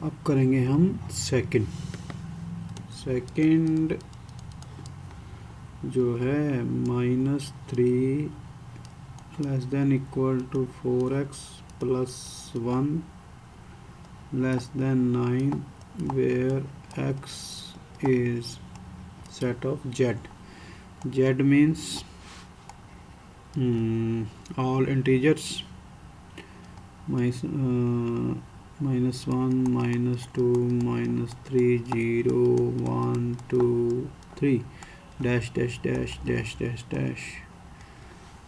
अब करेंगे हम सेकंड जो है -3 less than equal to 4x plus 1 less than 9 where x is set of z means all integers -1 -2 -3 0 1 2 3 dash dash dash dash dash dash.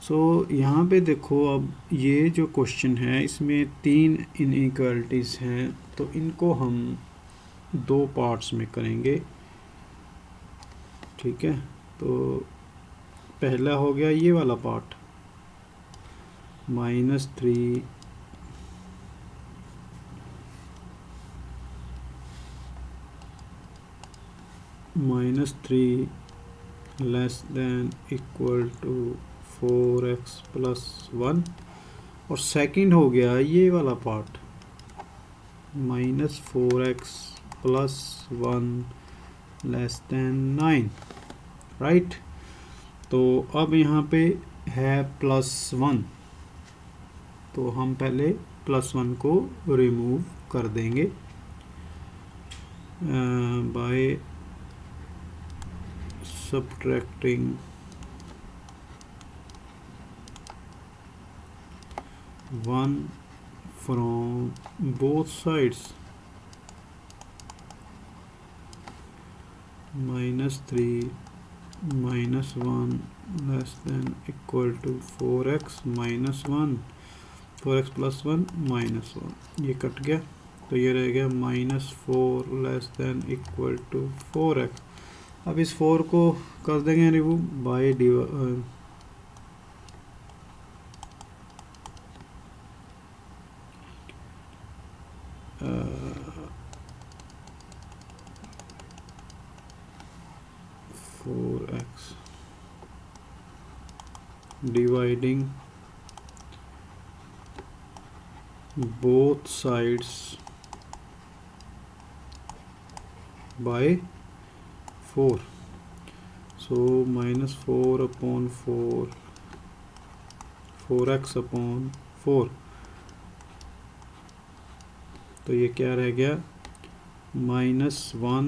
So यहाँ पे देखो, अब ये जो क्वेश्चन है इसमें 3 इनइक्वालिटीज़ हैं, तो इनको हम 2 पार्ट्स में करेंगे। ठीक है, तो पहला हो गया ये वाला part -3 less than equal to 4x plus 1, और सेकंड हो गया ये वाला part -4x plus 1 less than 9, right. तो अब यहाँ पे है +1, तो हम पहले +1 को रिमूव कर देंगे bye subtracting 1 from both sides, -3 -1 less than equal to 4x minus 1, 4x plus 1 minus 1, ये कट गया, तो ये रह गया -4 less than equal to 4x। अब इस 4 को कर देंगे remove by 4x dividing both sides by 4, so -4 upon 4, 4x upon 4, तो ये क्या रह गया, -1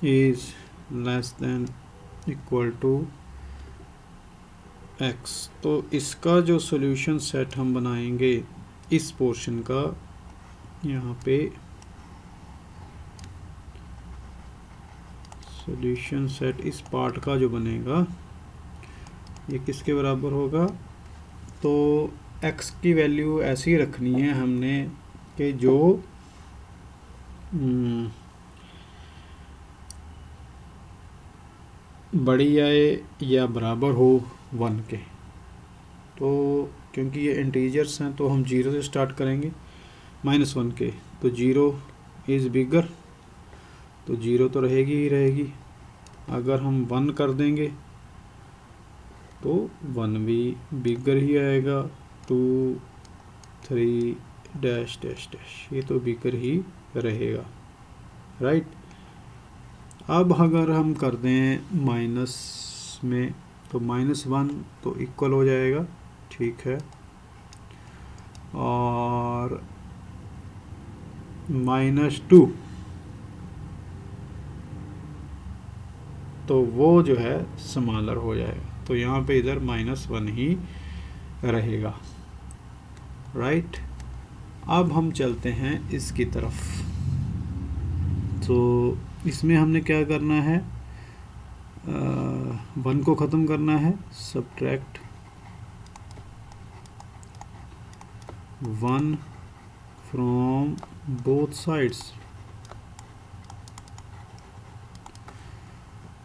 is less than equal to x। तो इसका जो सॉल्यूशन सेट हम बनाएंगे इस पोर्शन का, यहाँ पे सॉल्यूशन सेट इस पार्ट का जो बनेगा ये किसके बराबर होगा, तो x की वैल्यू ऐसी ही रखनी है हमने कि जो बड़ी आए या बराबर हो 1 के। तो क्योंकि ये इंटीजर्स हैं तो हम 0 से स्टार्ट करेंगे -1 के, तो 0 इज़ बिगर, तो 0 तो रहेगी ही रहेगी। अगर हम 1 कर देंगे तो 1 भी बिगर ही आएगा, 2 3 डैश डैश डैश, ये तो बिगर ही रहेगा, राइट। अब अगर हम कर दें माइनस में, तो -1 तो इक्वल हो जाएगा, ठीक है, और -2 तो वो जो है स्मॉलर हो जाएगा, तो यहाँ पे इधर -1 ही रहेगा, राइट। अब हम चलते हैं इसकी तरफ। तो इसमें हमने क्या करना है, 1 को ख़त्म करना है, subtract 1 from both sides,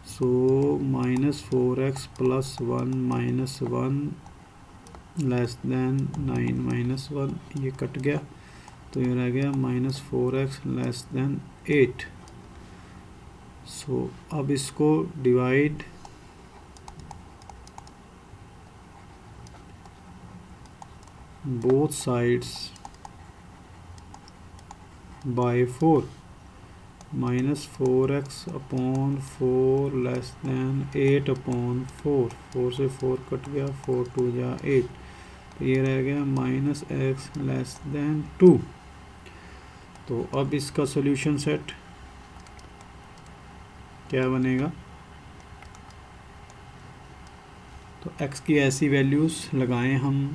so -4x plus 1 minus 1 less than 9 minus 1, ये कट गया, तो ये रह गया -4x लेस देन 8। सो अब इसको divide both sides by 4 minus 4x upon 4 less than 8 upon 4, 4 से 4 कट गया, 4 2 जा 8, तो ये रह गया माइनस एक्स लेस दैन 2। तो अब इसका सॉल्यूशन सेट क्या बनेगा? तो x की ऐसी वैल्यूज़ लगाएं हम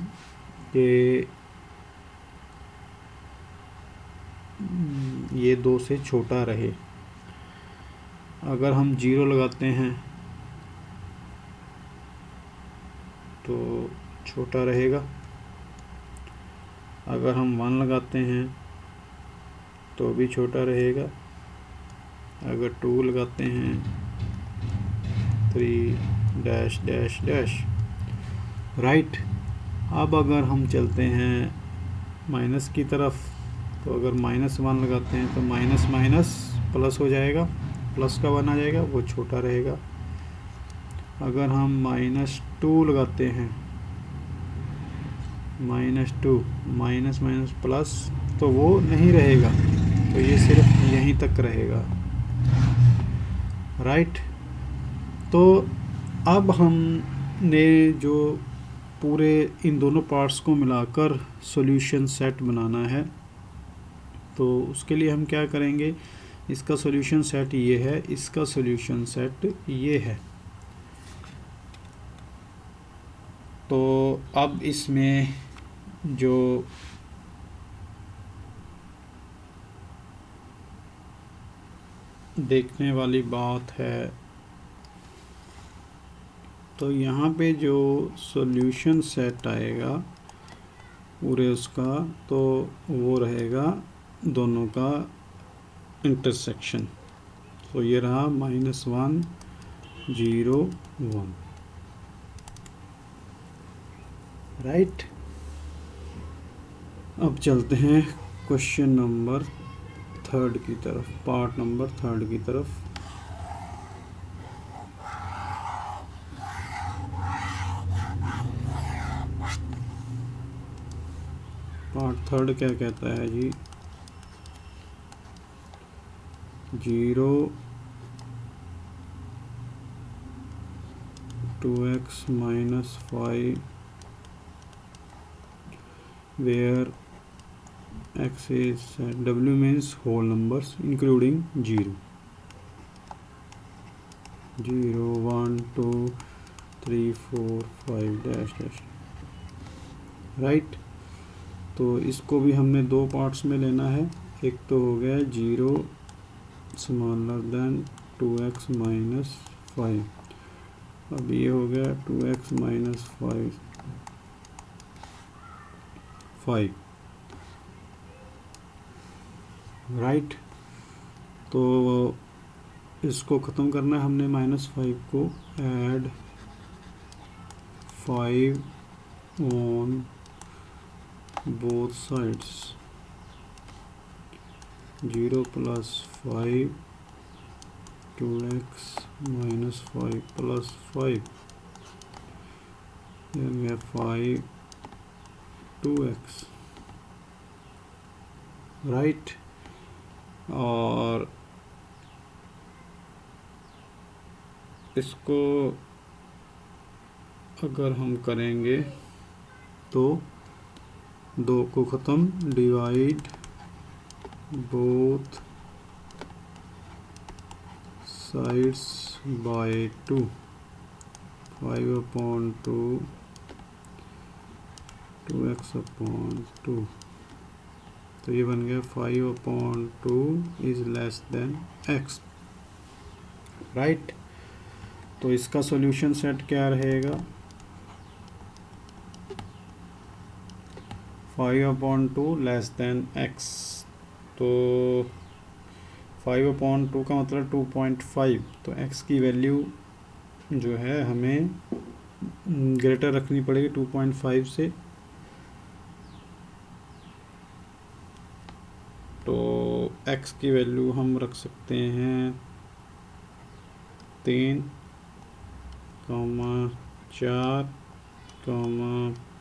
कि ये 2 से छोटा रहे। अगर हम 0 लगाते हैं तो छोटा रहेगा, अगर हम 1 लगाते हैं तो भी छोटा रहेगा, अगर 2 लगाते हैं 3 डैश डैश डैश, राइट। अब अगर हम चलते हैं माइनस की तरफ, तो अगर -1 लगाते हैं तो माइनस माइनस प्लस हो जाएगा, प्लस का 1 आ जाएगा, वो छोटा रहेगा। अगर हम -2 लगाते हैं, -2 माइनस माइनस प्लस, तो वो नहीं रहेगा, तो ये सिर्फ यहीं तक रहेगा, राइट। तो अब हमने जो पूरे इन दोनों पार्ट्स को मिलाकर सॉल्यूशन सेट बनाना है, तो उसके लिए हम क्या करेंगे? इसका सॉल्यूशन सेट ये है, इसका सॉल्यूशन सेट ये है। तो अब इसमें जो देखने वाली बात है, तो यहाँ पे जो सॉल्यूशन सेट आएगा पूरे उसका, तो वो रहेगा दोनों का इंटरसेक्शन। तो ये रहा -1 0 1, राइट। अब चलते हैं क्वेश्चन नंबर 3 की तरफ, पार्ट नंबर 3 की तरफ। पार्ट 3 क्या कहता है जी? 0 2x minus 5 where x is w means whole numbers including 0 0 1 2 3 4 5 dash dash, right. तो इसको भी हमने 2 पार्ट्स में लेना है। एक तो हो गया 0 स्मॉलर देन 2x माइनस 5, अब ये हो गया 2x माइनस 5, राइट। तो इसको ख़त्म करना है हमने, -5 को add 5 on both sides, 0 plus 5 2x minus 5 plus 5, ये 5 2x, राइट। और इसको अगर हम करेंगे तो 2 को ख़त्म, divide both sides by 2, 5 upon 2 2x upon 2, तो ये बन गया 5 upon 2 is less than x, right. तो इसका सॉल्यूशन सेट क्या रहेगा? 5 अपॉन 2 लेस देन x, तो 5 अपॉन 2 का मतलब 2.5, तो x की वैल्यू जो है हमें ग्रेटर रखनी पड़ेगी 2.5 से। तो x की वैल्यू हम रख सकते हैं 3, 4,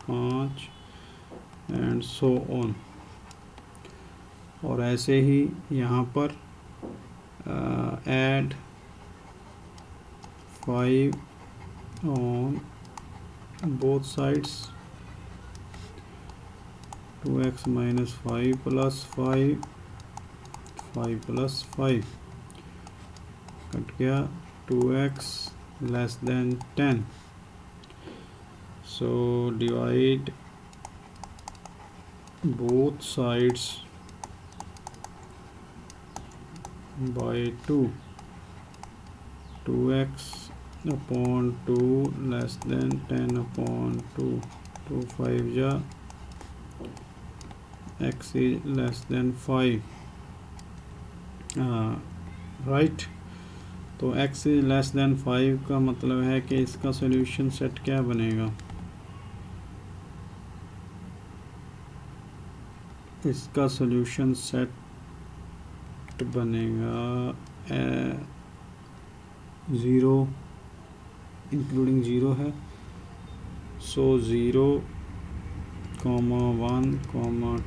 5 एंड सो ऑन। और ऐसे ही यहाँ पर add 5 on both sides, 2x minus 5 plus 5 plus 5 cut गया, 2x less than 10, so divide both sides by 2, 2x upon 2 less than 10 upon 2, 2 5 ja, x is less than 5, right। तो x is less than 5 का मतलब है कि इसका solution set क्या बनेगा, इसका सॉल्यूशन सेट बनेगा 0 इंक्लूडिंग 0 है, सो 0, 1,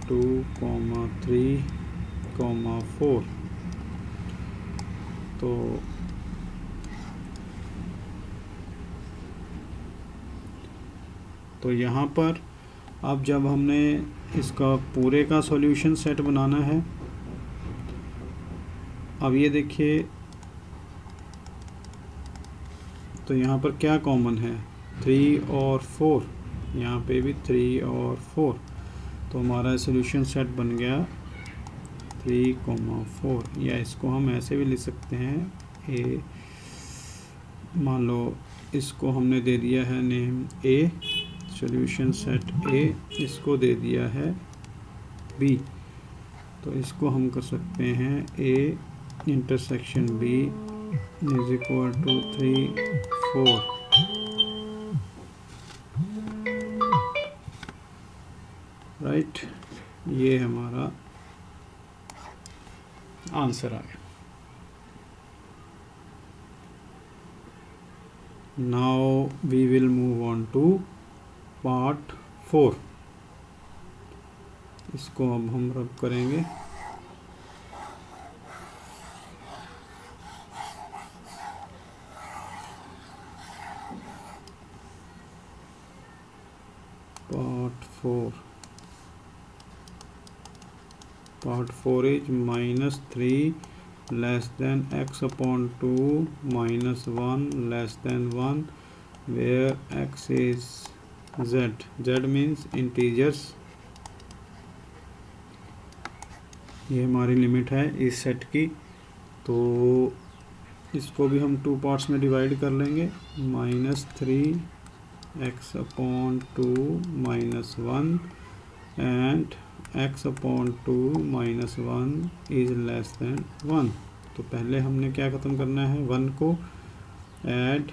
2, 3, 4। तो यहाँ पर अब जब हमने इसका पूरे का सॉल्यूशन सेट बनाना है, अब ये देखिए, तो यहाँ पर क्या कॉमन है, 3 और 4, यहाँ पे भी 3 और 4, तो हमारा सॉल्यूशन सेट बन गया 3, 4। या इसको हम ऐसे भी लिख सकते हैं, ए, मान लो इसको हमने दे दिया है नेम ए, सॉल्यूशन सेट ए, इसको दे दिया है बी, तो इसको हम कर सकते हैं A intersection B is equal to 3, 4, right. ये हमारा आंसर आ गया। Now we will move on to part 4। इसको अब हम रब करेंगे। Part 4 is -3 less than x upon 2 -1 less than 1 where x is z means integers। ये हमारी लिमिट है इस सेट की, तो इसको भी हम 2 पार्ट्स में डिवाइड कर लेंगे, -3 x upon 2 -1 and x upon 2 -1 is less than 1। तो पहले हमने क्या ख़त्म करना है, 1 को, add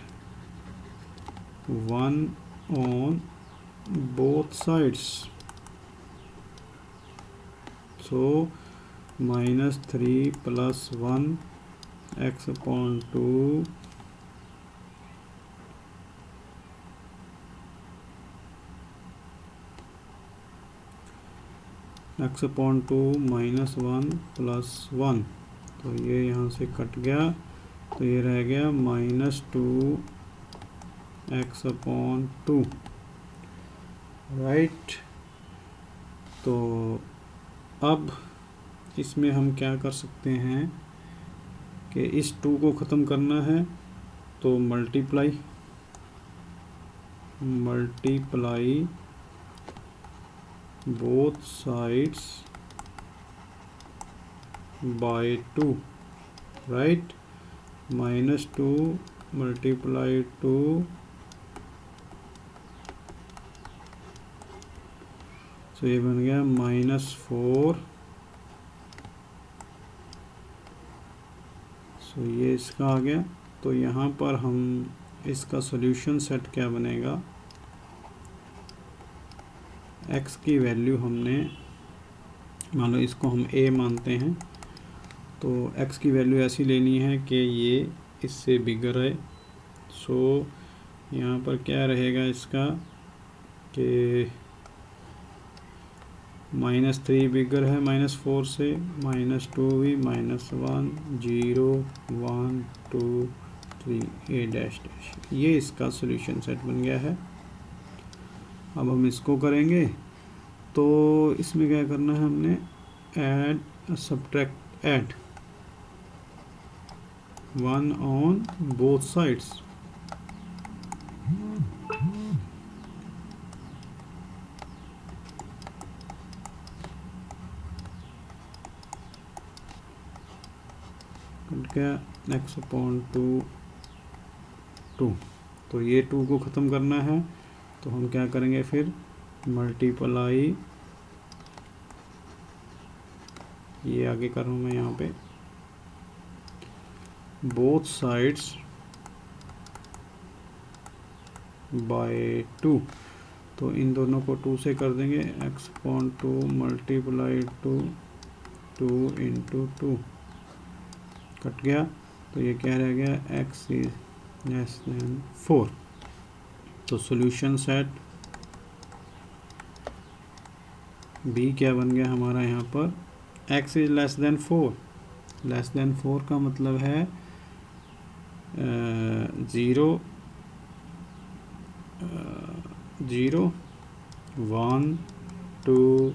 1 on both sides, so -3 plus 1 x upon 2 x upon 2 -1 plus 1, तो ये यहाँ से कट गया, तो ये रह गया -2 x upon 2, राइट। तो अब इसमें हम क्या कर सकते हैं कि इस 2 को ख़त्म करना है, तो multiply both sides by 2, right, -2 multiply 2, so ये बन गया -4, so ये इसका आ गया। तो यहाँ पर हम इसका सॉल्यूशन सेट क्या बनेगा, x की वैल्यू हमने, मान लो इसको हम a मानते हैं, तो x की वैल्यू ऐसी लेनी है कि ये इससे बिगर है। सो यहाँ पर क्या रहेगा इसका कि -3 बिगर है -4 से, -2 भी, -1, 0, 1, 2, 3 ए डैश डैश। ये इसका सॉल्यूशन सेट बन गया है। अब हम इसको करेंगे तो इसमें क्या करना है हमने, add subtract add 1 on both sides. क्या x/2 2, तो ये 2 को ख़त्म करना है तो हम क्या करेंगे फिर, मल्टीप्लाई, ये आगे कर रहा हूँ मैं यहाँ पे, बोथ साइड्स बाय 2, तो इन दोनों को 2 से कर देंगे, x/2 मल्टीप्लाई 2 × 2 कट गया, तो ये क्या रह गया, x इज लेस देन 4। तो सॉल्यूशन सेट बी क्या बन गया हमारा यहाँ पर, x is less than 4। Less than 4 का मतलब है 0, 0, 1, 2,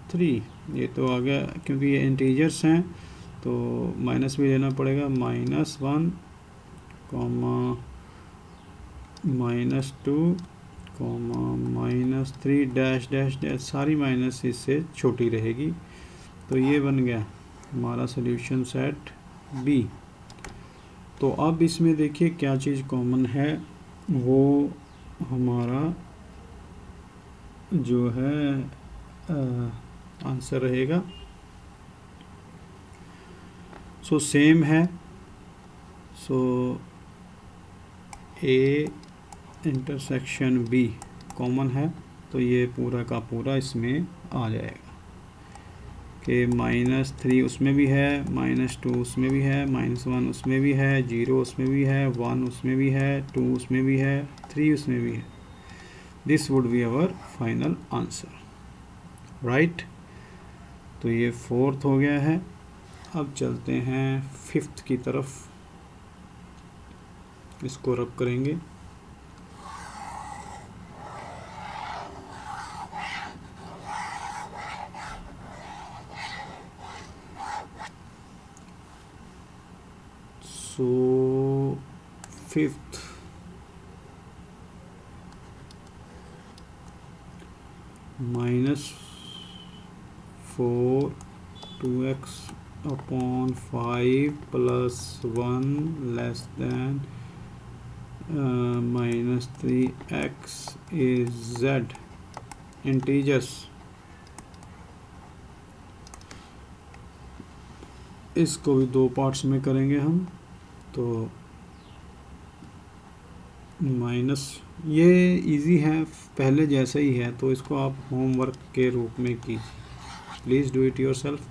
3। ये तो आ गया, क्योंकि ये इंटीजर्स हैं तो माइनस भी लेना पड़ेगा, -1, -2, -3 डैश डैश डैश, सारी माइनस इससे छोटी रहेगी। तो ये बन गया हमारा सॉल्यूशन सेट बी। तो अब इसमें देखिए क्या चीज़ कॉमन है, वो हमारा जो है आंसर रहेगा। सो सेम है, सो ए इंटरसेक्शन बी कॉमन है, तो ये पूरा का पूरा इसमें आ जाएगा कि -3 उसमें भी है, -2 उसमें भी है, -1 उसमें भी है, 0 उसमें भी है, 1 उसमें भी है, 2 उसमें भी है, 3 उसमें भी है। This would be our final answer, right. तो ये 4th हो गया है। अब चलते हैं 5th की तरफ, इसको रब करेंगे। सो 5th, -4 2x/5 + 1 less than -3x is z integers। इसको भी 2 पार्ट्स में करेंगे हम, तो माइनस, ये इजी है, पहले जैसा ही है, तो इसको आप होमवर्क के रूप में कीजिए। Please do it yourself.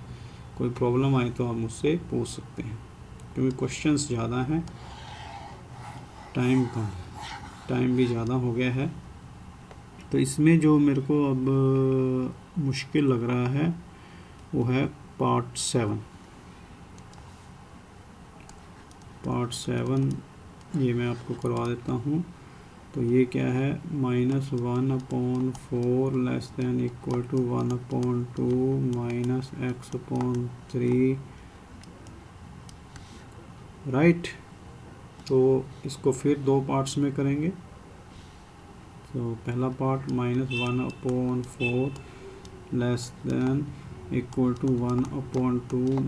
कोई प्रॉब्लम आए तो आप मुझसे पूछ सकते हैं, क्योंकि क्वेश्चंस ज़्यादा हैं, टाइम कम, टाइम भी ज़्यादा हो गया है। तो इसमें जो मेरे को अब मुश्किल लग रहा है वो है पार्ट 7। पार्ट 7 ये मैं आपको करवा देता हूँ। तो ये क्या है, -1/4 less than equal to 1/2 -x/3, right. तो इसको फिर 2 पार्ट्स में करेंगे। तो पहला part -1/4 less than equal to 1/2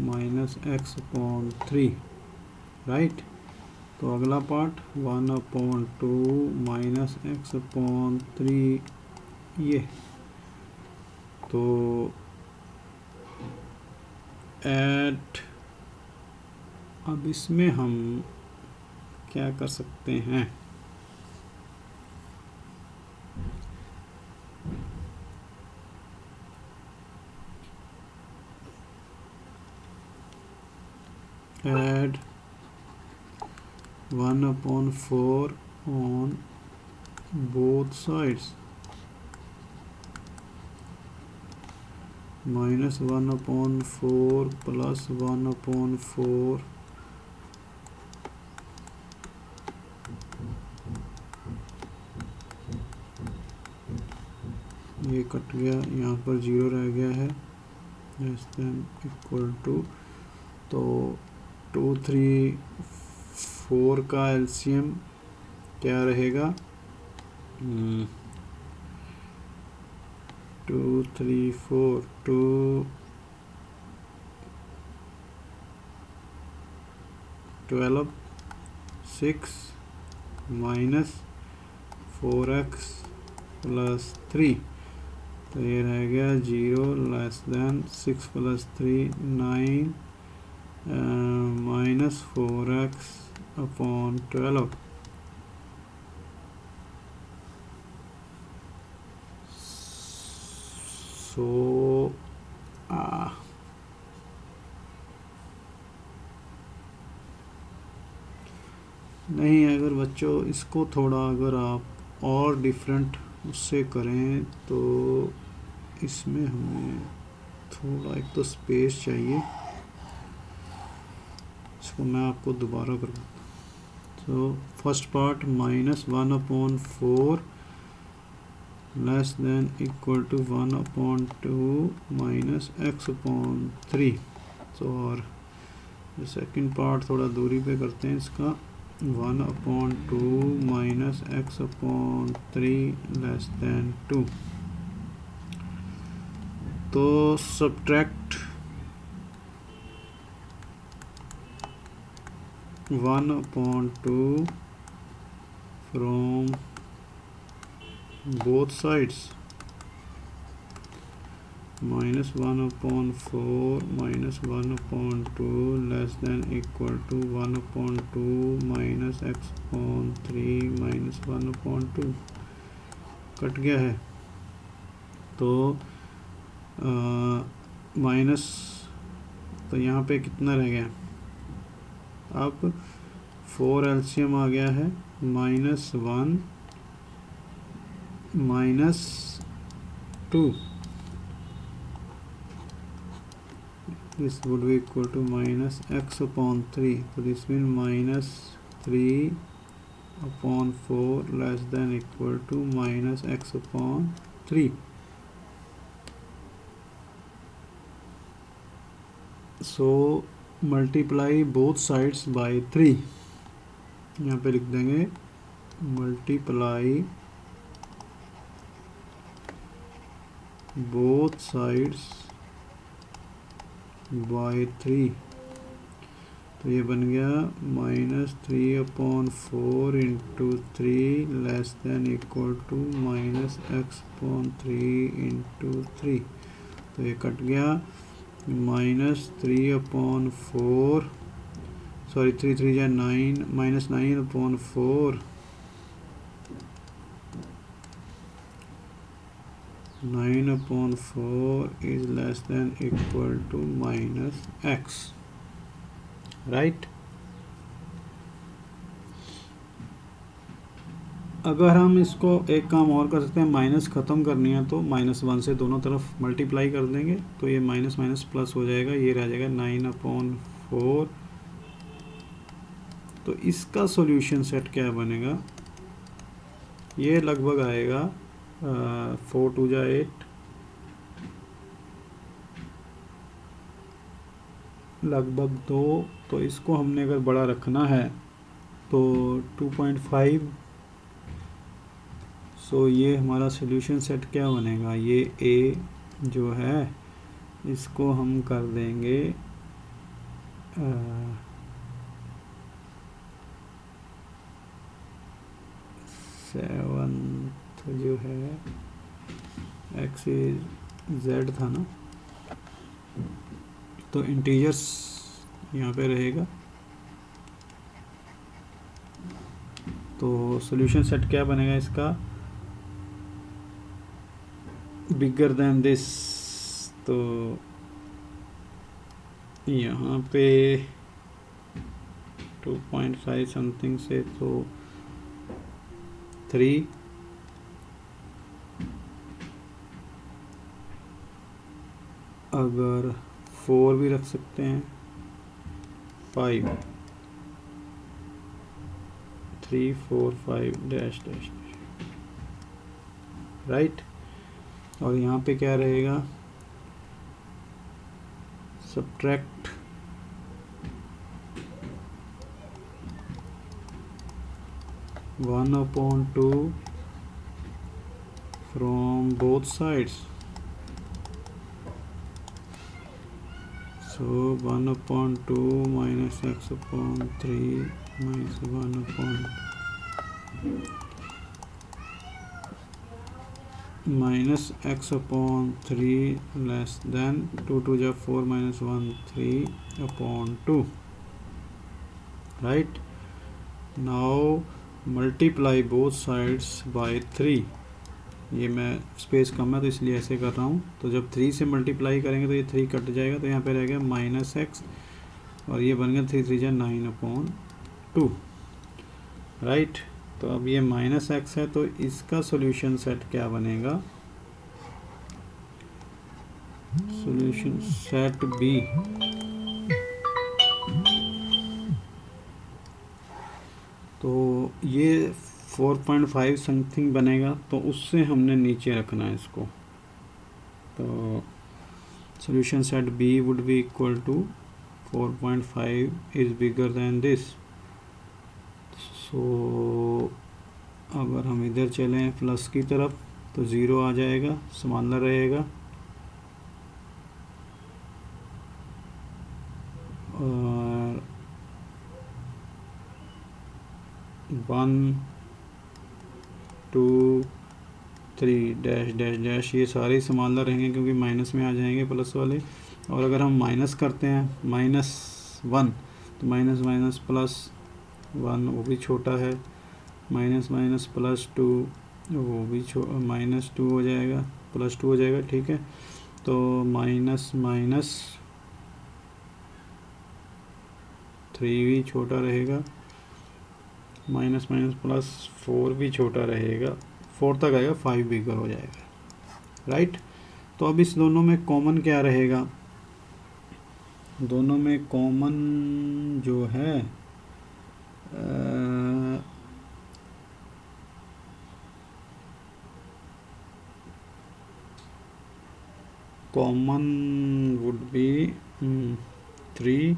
-x/3, right. तो अगला पार्ट 1/2 -x/3, ये तो ऐड, अब इसमें हम क्या कर सकते हैं, add 1/4 on both sides। -1/4 plus 1/4, ये कट गया, यहाँ पर 0 रह गया है, लेस देन इक्वल टू, तो 2 3 4 का एलसीएम क्या रहेगा, 2 3 4 2 12 6 माइनस 4x प्लस 3, तो ये रह गया 0 less than 6 plus 3 9 minus 4x upon 12। सो नहीं, अगर बच्चों इसको थोड़ा अगर आप और डिफरेंट उससे करें तो इसमें हमें थोड़ा एक तो स्पेस चाहिए, इसको मैं आपको दोबारा करवाता हूँ। तो first part -1/4 less than equal to 1/2 minus x/3। तो और सेकंड पार्ट थोड़ा दूरी पे करते हैं इसका, 1/2 माइनस x/3 लेस देन 2। तो subtract 1/2 from both sides, -1/4 minus 1/2 less than equal to 1/2 minus x/3 minus 1/2 cut गया है। तो माइनस, तो यहाँ पे कितना रह गया, अब 4 एलसीएम आ गया है, -1 -2, this would be equal to minus x/3, so this means -3/4 less than equal to minus x/3। so multiply both sides by 3, यहाँ पे लिख देंगे multiply both sides by 3, तो ये बन गया -3/4 into 3 less than equal to minus x/3 into 3, तो ये कट गया, -3/4 सॉरी 3 3 या 9 -9/4 9/4 is less than equal to minus x, right? अगर हम इसको एक काम और कर सकते हैं, माइनस ख़त्म करनी है तो -1 से दोनों तरफ मल्टीप्लाई कर देंगे, तो ये माइनस माइनस प्लस हो जाएगा, ये रह जाएगा 9/4। तो इसका सॉल्यूशन सेट क्या बनेगा, ये लगभग आएगा 4 2 जा 8, लगभग 2, तो इसको हमने अगर बड़ा रखना है तो 2.5। सो ये हमारा सॉल्यूशन सेट क्या बनेगा, ये ए जो है इसको हम कर देंगे 7 जो है एक्स जेड था ना, तो इंटीजर्स यहाँ पे रहेगा। तो सॉल्यूशन सेट क्या बनेगा इसका, बिगर देन दिस, तो यहाँ पे 2.5 समथिंग से, तो 3 -3 अगर 4 भी रख सकते हैं, 5 3 4 5 डैश डैश, राइट। और यहाँ पे क्या रहेगा, subtract 1/2 from both sides. So 1/2 minus x upon 3 minus 1/, minus x upon 3 less than 2 2 जा 4 minus 1 3/2, right. Now multiply both sides by 3. ये मैं स्पेस कम है तो इसलिए ऐसे कर रहा हूँ। तो जब 3 से मल्टीप्लाई करेंगे तो ये 3 कट जाएगा, तो यहाँ पे रह गया माइनस एक्स, और ये बन गया 3 3 जा 9/2, राइट। तो अब ये माइनस एक्स है, तो इसका सॉल्यूशन सेट क्या बनेगा, सॉल्यूशन सेट बी। तो ये 4.5 समथिंग बनेगा, तो उससे हमने नीचे रखना है इसको। तो solution set B would be equal to 4.5 is bigger than this. So अगर हम इधर चलें प्लस की तरफ तो 0 आ जाएगा, समानता रहेगा, और 1 2 3 डैश डैश डैश ये सारे समानता रहेंगे क्योंकि माइनस में आ जाएंगे प्लस वाले। और अगर हम माइनस करते हैं -1 तो माइनस माइनस +1 वो भी छोटा है, माइनस माइनस +2 वो भी -2 हो जाएगा, +2 हो जाएगा, ठीक है। तो माइनस माइनस 3 भी छोटा रहेगा, माइनस माइनस +4 भी छोटा रहेगा, 4 तक आएगा, 5 बिगर हो जाएगा, राइट। तो अब इस दोनों में कॉमन क्या रहेगा, दोनों में कॉमन जो है कॉमन वुड बी 3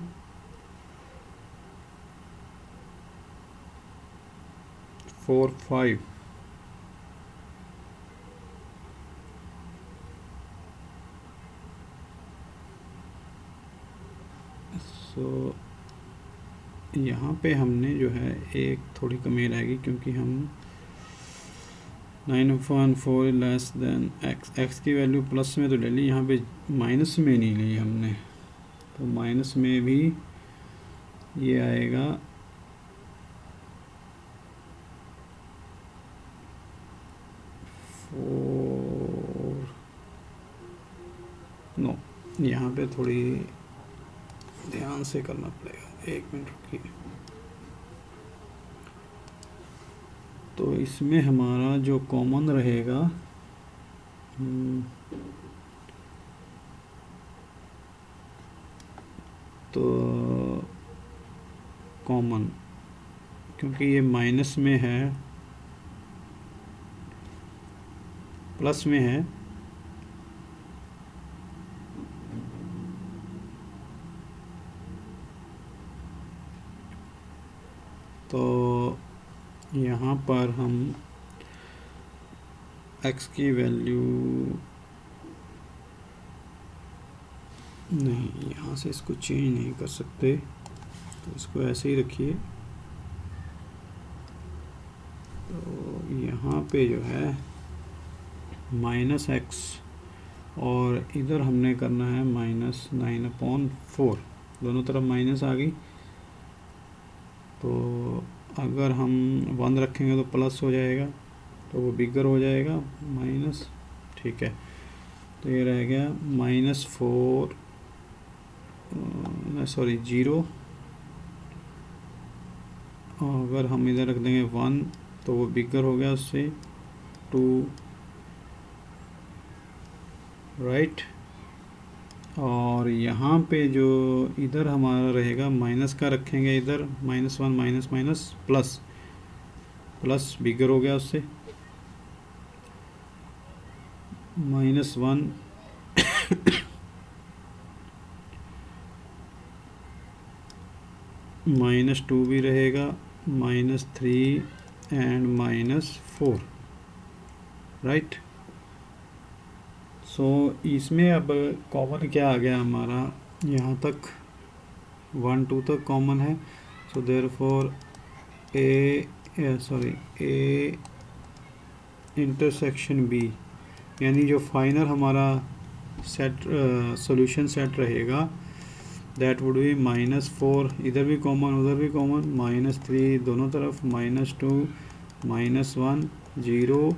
4 5। सो यहाँ पे हमने जो है एक थोड़ी कमी रहेगी क्योंकि हम 9/4 लेस देन एक्स की वैल्यू प्लस में तो ले ली, यहाँ पे माइनस में नहीं ली हमने। तो माइनस में भी ये आएगा 4, नो, यहाँ पे थोड़ी ध्यान से करना पड़ेगा, 1 मिनट रुकिए। तो इसमें हमारा जो कॉमन रहेगा तो कॉमन, क्योंकि ये माइनस में है प्लस में है, तो यहाँ पर हम x की वैल्यू नहीं, यहाँ से इसको चेंज नहीं कर सकते, तो इसको ऐसे ही रखिए। तो यहाँ पे जो है -x और इधर हमने करना है -9/4, दोनों तरफ माइनस आ गई। तो अगर हम 1 रखेंगे तो प्लस हो जाएगा, तो वो बिगर हो जाएगा माइनस, ठीक है। तो ये रह गया -4 सॉरी 0, और अगर हम इधर रख देंगे 1 तो वो बिगर हो गया उससे 2, राइट। और यहाँ पे जो इधर हमारा रहेगा माइनस का रखेंगे, इधर -1 minus minus plus, plus bigger हो गया उससे, -1 -2 भी रहेगा, -3 एंड -4, राइट। सो इसमें अब कॉमन क्या आ गया हमारा, यहाँ तक 1 2 तक कॉमन है। So therefore A intersection B, यानी जो फाइनल हमारा सेट सॉल्यूशन सेट रहेगा दैट वुड बी -4, इधर भी कॉमन उधर भी कॉमन, -3 दोनों तरफ, -2 -1 0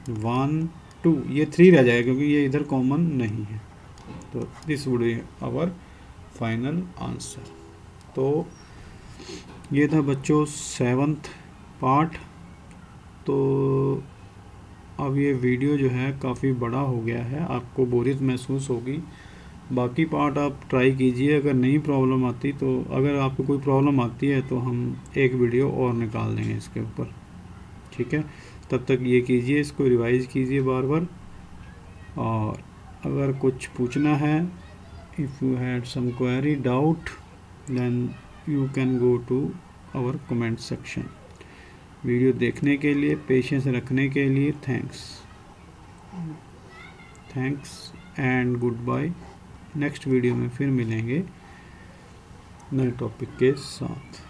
1 2, ये 3 रह जाएगा क्योंकि ये इधर कॉमन नहीं है। तो this would be our final answer. तो ये था बच्चों 7th पार्ट। तो अब ये वीडियो जो है काफ़ी बड़ा हो गया है, आपको बोरियत महसूस होगी। बाकी पार्ट आप ट्राई कीजिए, अगर नहीं प्रॉब्लम आती तो, अगर आपको कोई प्रॉब्लम आती है तो हम एक वीडियो और निकाल देंगे इसके ऊपर, ठीक है। तब तक ये कीजिए, इसको रिवाइज कीजिए बार बार, और अगर कुछ पूछना है, if you had some query doubt then you can go to our comment section. Video देखने के लिए, पेशेंस रखने के लिए thanks and good bye. Next video में फिर मिलेंगे नए टॉपिक के साथ।